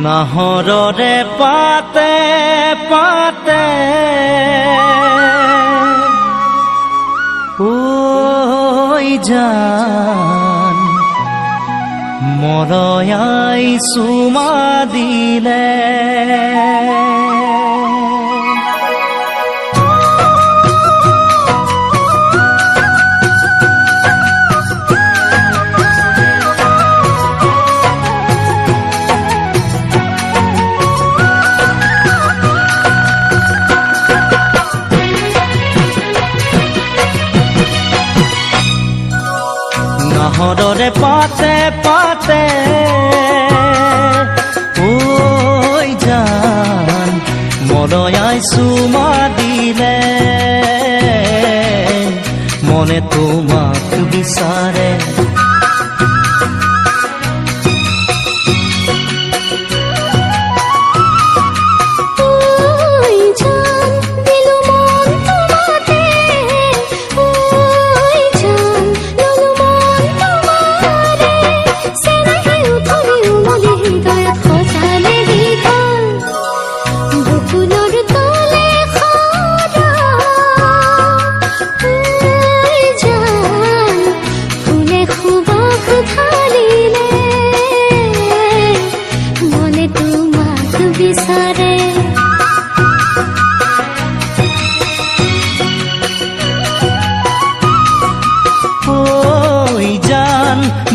নাহৰৰে পাতে পাতে ঐ জান মৰয়াই চুমা দিলে নাহৰৰে পাতে পাতে ঐ জান মৰয়াই চুমা দিলে মনে তোমাক বিচাৰে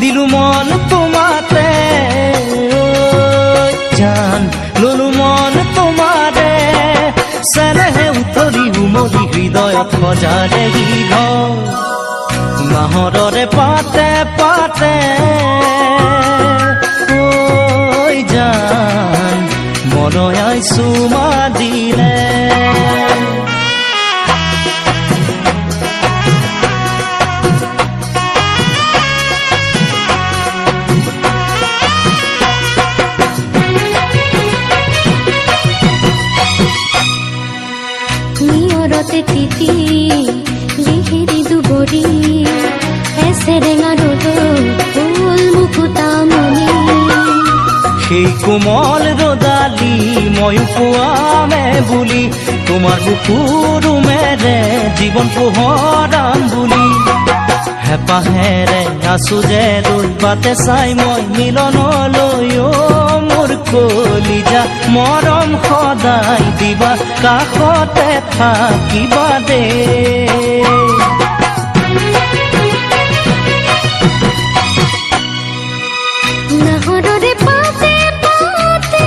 দিলু মন তোমাতে জান ললু মন তোমাৰে চেনেহে উতলি উমলি হৃদয়ত সজাৰে ঘৰ নাহৰৰে পাতে পাতে ঐ জান মৰয়াই চুমা দিলে তিতি লিহিৰি দুবৰি এছেৰেঙা ৰ'দৰ ফুল মুকুতামণি সেই কোমল ৰ'দালি ময়ো পোৱামে বুলি তোমাৰ বুকুৰুমেৰে জীৱন পোহৰাম বুলি হেঁপাহেৰে আছো যে ৰৈ বাটে চাই মই মিলনলৈ মোৰ কলিজা মৰম সদায় দিবা কাষতে থাকিবা দে নাহৰৰে পাতে পাতে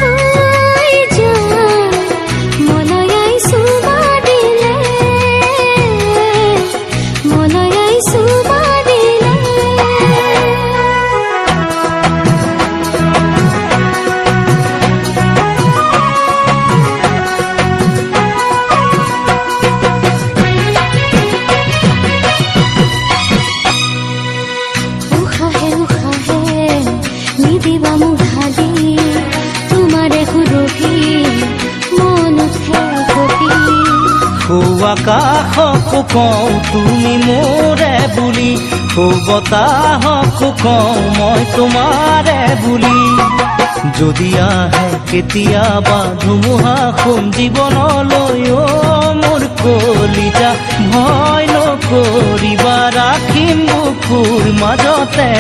ঐ জান মৰয়াই চুমা দিলে মৰয়াই চুমা দিলে নিদিবা মুধালি তোমাৰে সুৰভি মন উঠে কবি আকাশকো কওঁ তুমি মোৰে বুলি বতাহকো কওঁ মই তোমাৰে বুলি যদি আহে কেতিয়াবা ধুমুহা সোম জীৱনলৈ মোৰ কলিজা ভয় নকৰিবা ৰাখিম বুকুৰ মাজতে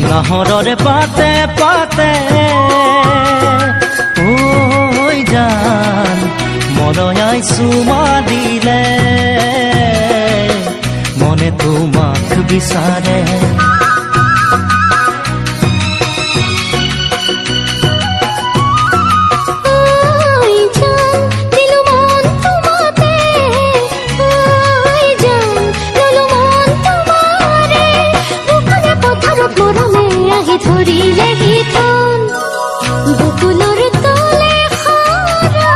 নাহৰৰে পাতে পাতে ঐ জান মৰয়াই চুমা দিলে মনে তোমাক বিচাৰে ধৰিলে গীতন বকুলৰ তলে খৰা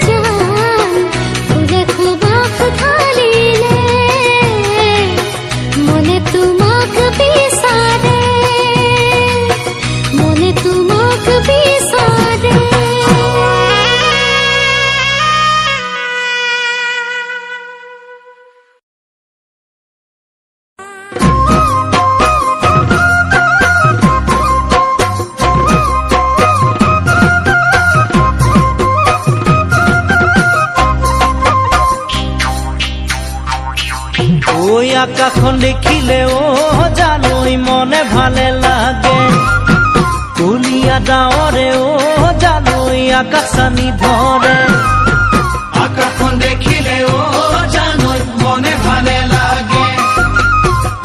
জান ফুলে খুবা ফুঠালিলে আকাশখন দেখিলে জানৈ মনে ভালে লাগে কলিয়া ডাৱৰে জানৈ আকাশানি ধৰে আকাশখন দেখিলে জানৈ মনে ভালে লাগে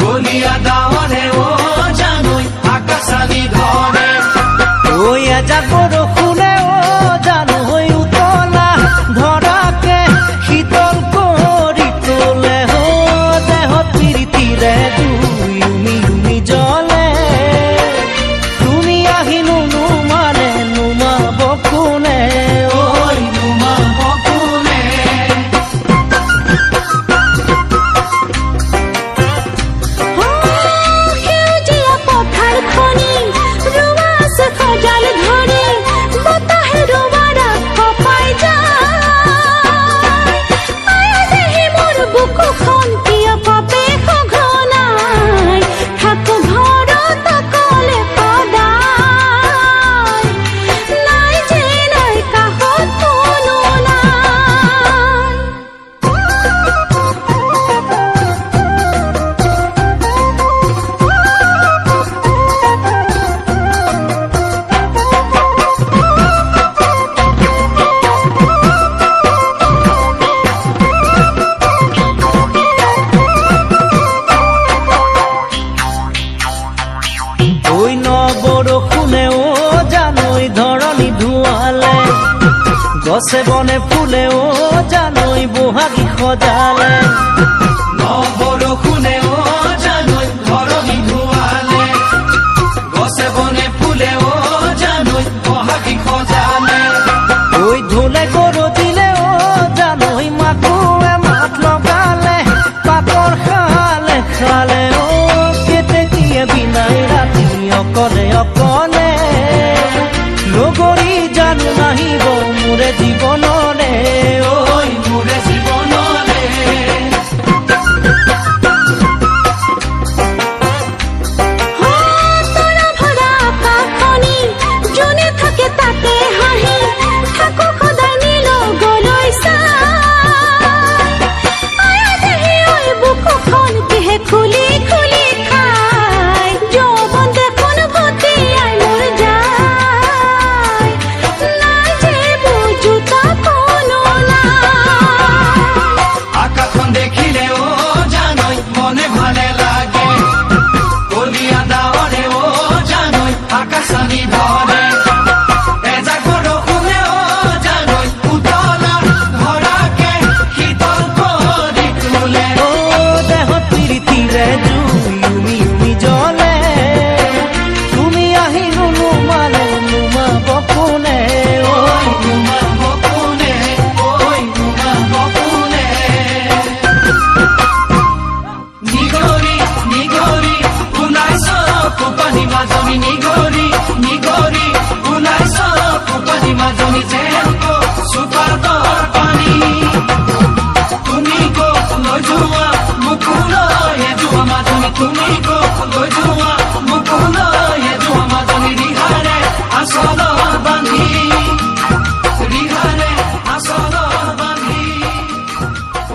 কলিয়া ডাৱৰে জানৈ আকাশানি ধৰে এজাক বৰষুণে জানৈ উতলা ধৰাকে শীতল কৰি তোলে দেহত প্ৰীতিৰে জুই উমি উমি জ্বলে তুমি আহিনো নুমানে নুমাব কোনে ঐ নুমাব কোনে সেউজীয়া পথাৰখনি ৰোৱা আছে সজাল ধৰি বতাহে ৰোৱাৰ কপাই যায় দেহি মোৰ বুকুখন কিয় পাপে সঘনাই থাকো ঘৰত অকলে সদায় নাই যে নাই কাষত কোনো নাই ঐ ন বৰষুণে জানৈ ধৰণী ধুৱালে গছে বনে ফুলে জানৈ বহাগী সজালে ন বৰষুণে জানৈ ধৰণী ধুৱালে গছে বনে ফুলে জানৈ বহাগী সজালে ঐ ঢোলে গৰজিলে জানৈ মাকুৱে মাত লগালে পাতৰ খালে খালে কেতেকীয়ে বিনাই ৰাতি অকলে অকলে লগৰী জানো নাহিব মোৰে জীৱনলে ঐ মোৰে জীৱনলে তৰা ভৰা আকাশখনি যোনে থাকে তাতে হাঁহি থাকো সদায় নিলগলৈ চাই দেহি ঐ বুকুখন কিহে খুলি খুলি খাই যৌৱন দেখোন ভটিয়াই মোৰ যায় নাই যে বুজোতা কোনো নাই আকাশখন দেখিলে জানৈ মনে ভালে লাগে কলিয়া ডাৱৰে জানৈ আকাশানি ধৰে এজাক বৰষুণে জানৈ উতলা ধৰাকে শীতল কৰি তোলে দেহত প্ৰীতিৰে জুই উমি উমি জ্বলে তুমি আহিনো নুমালে নুমাব কোনে ঐ নুমাব কোনে ঐ নুমাব কোনে নিগৰি নিগৰি ওলাইছ কোপানী মাজনী নিগৰি নিগৰি ওলাইছ কোপানী মাজনী যেন চুপাতৰ পানী তুমি ক'ত লৈ যোৱা মুকুলৈ যোৱা মাজনী তুমি ক'ত লৈ যোৱা মুকুলৈ যোৱা মাজনী ৰিহাৰে আচলত বান্ধি ৰিহাৰে আচলত বান্ধি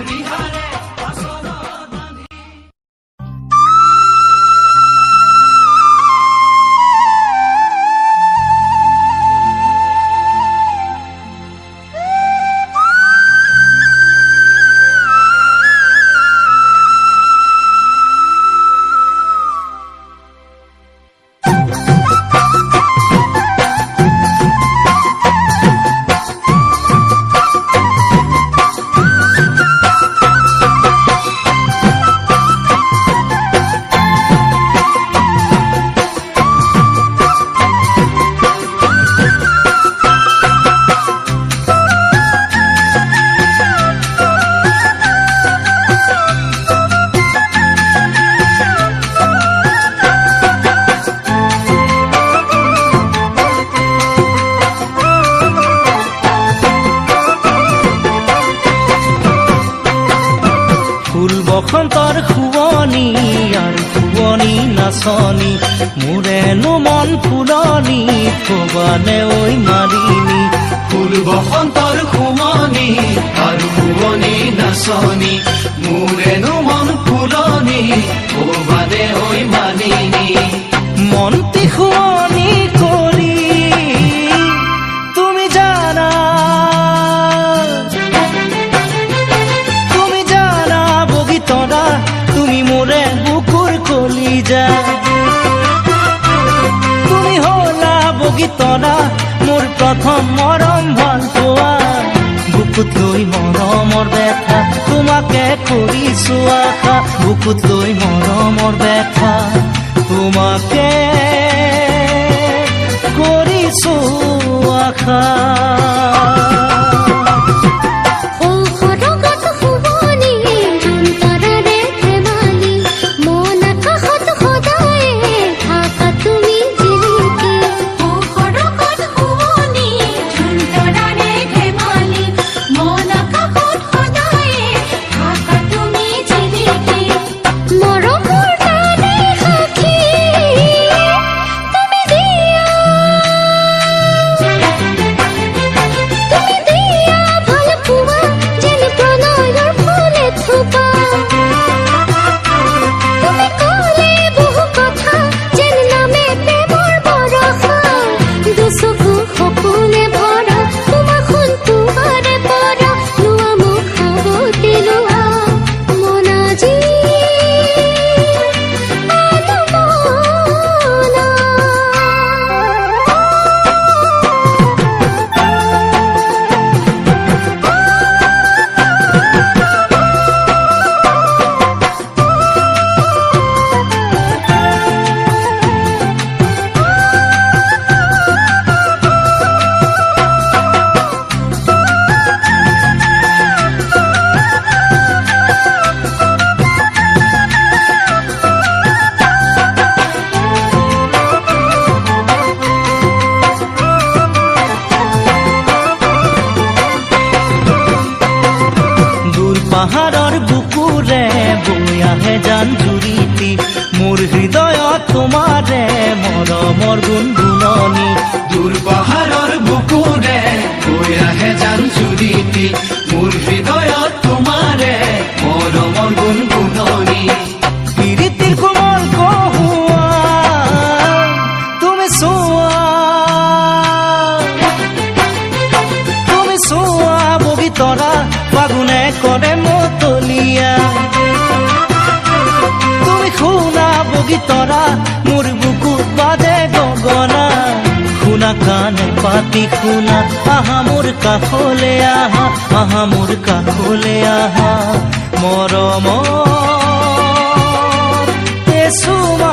ৰিহাৰে আচলত বান্ধি বসন্তৰ শুৱনি আৰু শুৱনি নাচনি মোৰেনো মন ফুলনি থবানে ঐ মাৰিনি ফুল বসন্তৰ শুৱনি আৰু শুৱনি নাচনি মোৰেনো মন ফুলনি ক'বাদে ঐ মালিনী মনটি শুৱনি কৰি তুমি জানা বগীতৰা তুমি মোৰে বুকুৰ কলিজা তুমি হলা বগীতৰা মোৰ প্ৰথম মৰম ভাল পোৱা বুকুত লৈ মৰমৰ দেখা তোমাকে কৰিছো আশা বুকুত লৈ মৰমৰ দেখা তোমাকে কৰিছো আশা পাহাৰৰ বুকুৰে বৈ আহে জান জুৰিতি মোৰ হৃদয়ত তোমাৰে মৰমৰ গুণগুণনি দূৰ পাহাৰৰ বুকুৰে বৈ আহে জান জুৰিতি মোৰ হৃদয়ত তোমাৰে মৰমৰ গুণগুণনি প্ৰীতিৰ কোমল কহুৱা তুমি চোৱা বগীতৰা ফাগুনে কৰে মতলীয়া তুমি শুনা বগীতৰা মোৰ বুকুত বাজে গগনা শুনা কাণে পাতি শুনা আহা মোৰ কাষলে আহা মোৰ কাষলে আহা মৰমৰ চুমা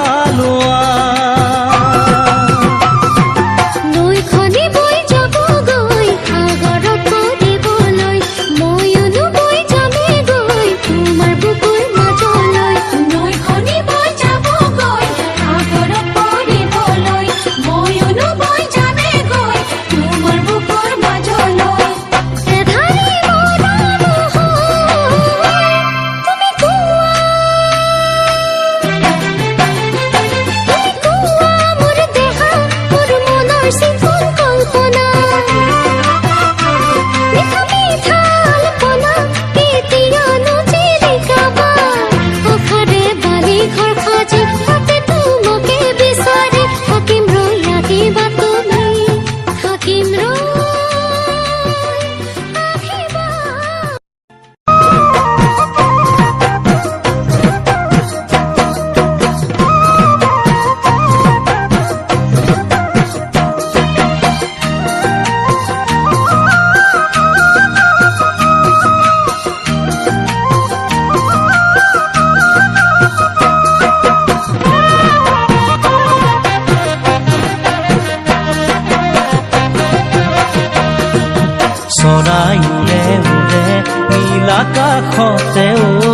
চৰাই উৰে উৰে নীল আকাশতে ঐ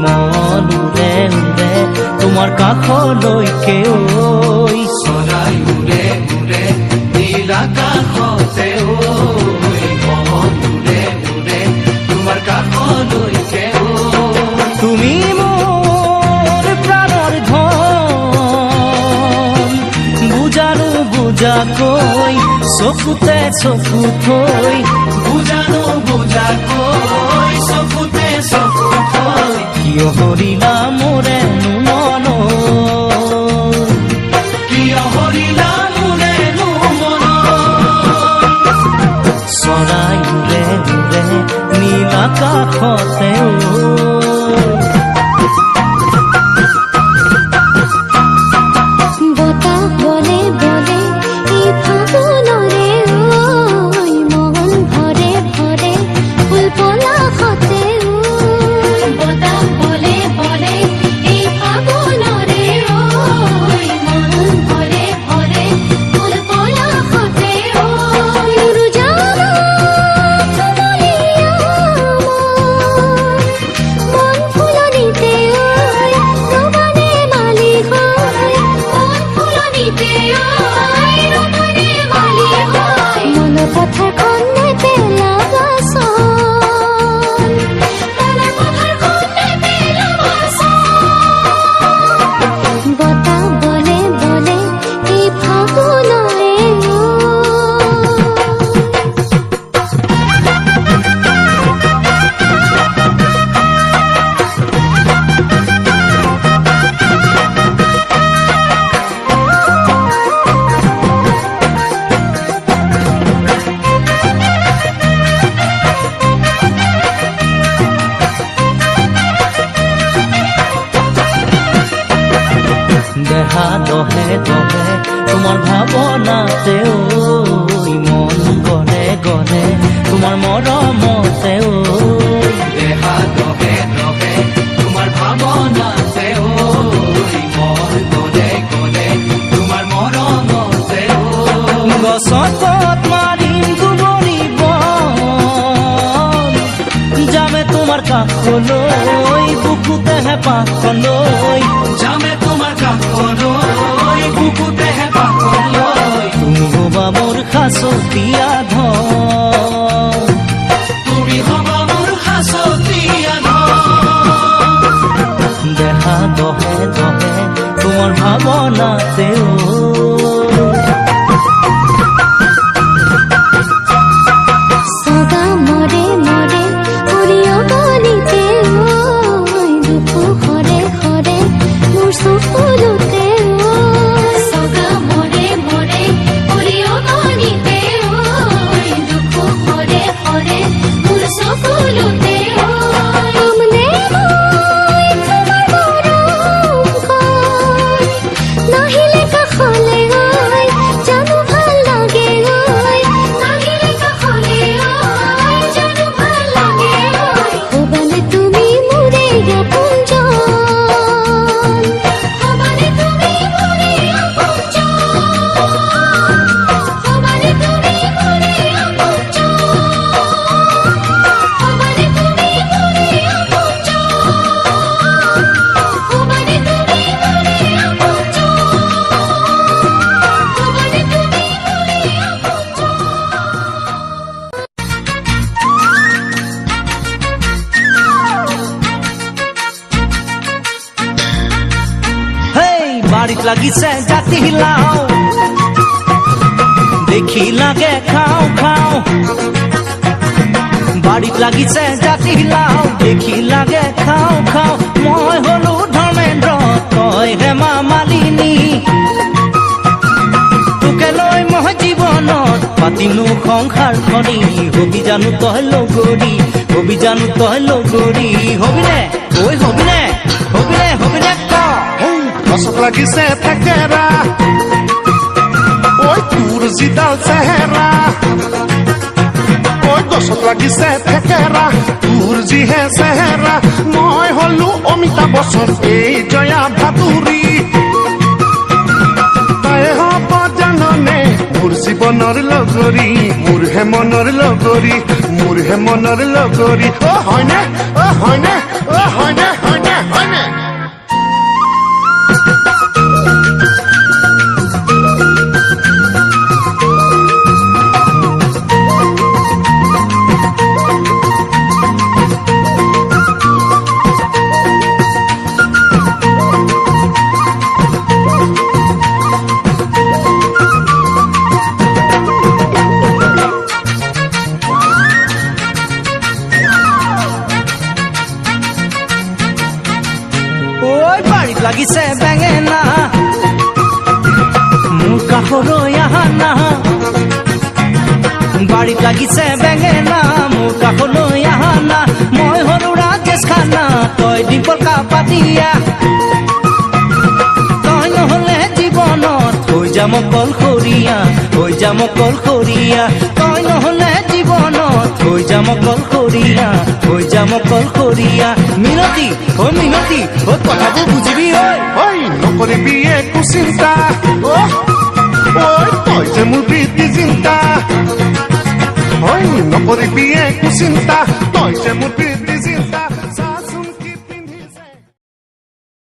মন উৰে উৰে তোমাৰ কাষলৈকে ঐ চৰাই উৰে উৰে নীল আকাশতে ঐ মন উৰে উৰে তোমাৰ কাষলৈকে ঐ তুমি মোৰ প্ৰাণৰ ধন বুজানো বুজাকৈ চকুতে চকু থৈ বুজানো বুজাকৈ চকুতে চকু থৈ কিয় হৰিলা মোৰেনো মন কিয় হৰিলা মোৰেনো মন চৰাই উৰে উৰে নীল আকাশতে বতাহ বলে বলে এই ফাগুনৰে ঐ মন ভৰে ভৰে ফুল পলাশতে বতাহ বলে বলে এই ফাগুনৰে ঐ মন ভৰে ভৰে ফুল পলাশতে উৰুজানা কুমলীয়া মন ফুলনিতে ৰবানে মালি হয় মন ফুলনিতে ৰবানে মালি হয় মন পথাৰখনে পেলাবাচন মন পথাৰখনে পেলাবাচন বতাহ বলে বলে এই ফাগুনৰে দেহা দহে দহে তোমাৰ ভাৱনাতে ঐ মন গঢ়ে গঢ়ে তোমাৰ মৰমতে ঐ দেহা দহে দহে তোমাৰ ভাৱনাতে ঐ মন গলে গলে তোমাৰ মৰমতে ঐ গছত মাৰিম দুবৰি বন যামে তোমাৰ কাষলৈ বুকুতেহে পাখলৈ যামে তোমাৰ কাষলৈ বুকুতেহে পাখলৈ তুমি হবা মোৰ সাঁচতীয়া ধন তুমি হবা মোৰ সাঁচতীয়া দেহা দহে দহে তোমাৰ ভাৱনাতে সগা মৰে মৰে সৰিয় গলিতে দুখ সৰে সৰে মোৰ চকুলোতে সগা মৰে মৰে সৰিয় গলিতে দুখ সৰে সৰে মোৰ চকুলোতে আমনে মই তোমাৰ মৰম ঘৰ নাহিলে কাষলে গৈ জানো ভাল লাগে গৈ নাহিলে কাষলে গৈ জানো ভাল লাগে গৈ হবানে তুমি মোৰে আপোনজন হবানে তুমি মোৰে আপোনজন হবানে তুমি মোৰে আপোনজন হবানে তুমি মোৰে আপোনজন হবানে তুমি মোৰে আপোনজন হবানে তুমি হেই বাড়িত লাগিছে জাতি লাও দেখি লাগে খাও খাও বাড়িত লাগিছে জাতি লাও দেখি লাগে খাও খাও মই হলো ধৰ্মেন্দ্ৰ তই হেমা মালিনী তোকে লৈ মই জীৱনত পাতিলো সংসাৰখনি হবি জানো তই লগৰী হবি জানো তই লগৰী হবিনে ঐ হবিনে হবিনে হবিনে ক গছত লাগিছে থেকেৰা ঐ তোৰ জিদাল চেহেৰা ঐ গছত লাগিছে থেকেৰা তোৰ যিহে চেহেৰা মই হলো অমিতাভ বচ্চন এই জয়া ভাতুৰী তাই হ'ব জাননে মোৰ জীৱনৰ লগৰী মোৰহে মনৰ লগৰী মোৰহে মনৰ লগৰী অ হয়নে অ হয়নে অ হয়নে হয়নে হয়নে লাগিছে বেঙেনা মোৰ কাষলৈ আহা না বাৰীত লাগিছে বেঙেনা মোৰ কাষলৈ আহা না মই সৰু ৰাজেশ খানা তই দীপৰ কাপাতিয়া তই নহলে জীৱনত হৈ যাম কলসৰীয়া হৈ যাম কলসৰীয়া তই নহলে জীৱনত হৈ যাম কলসৰীয়া হৈ যাম কলসৰীয়া মিনতি ঐ কথাবোৰ বুজিবি ঐ নকৰিবি একো চিন্তা তই যে মোৰ প্ৰীতি চিন্তা নকৰিবি একো চিন্তা তই যে মোৰ প্ৰীতি চিন্তা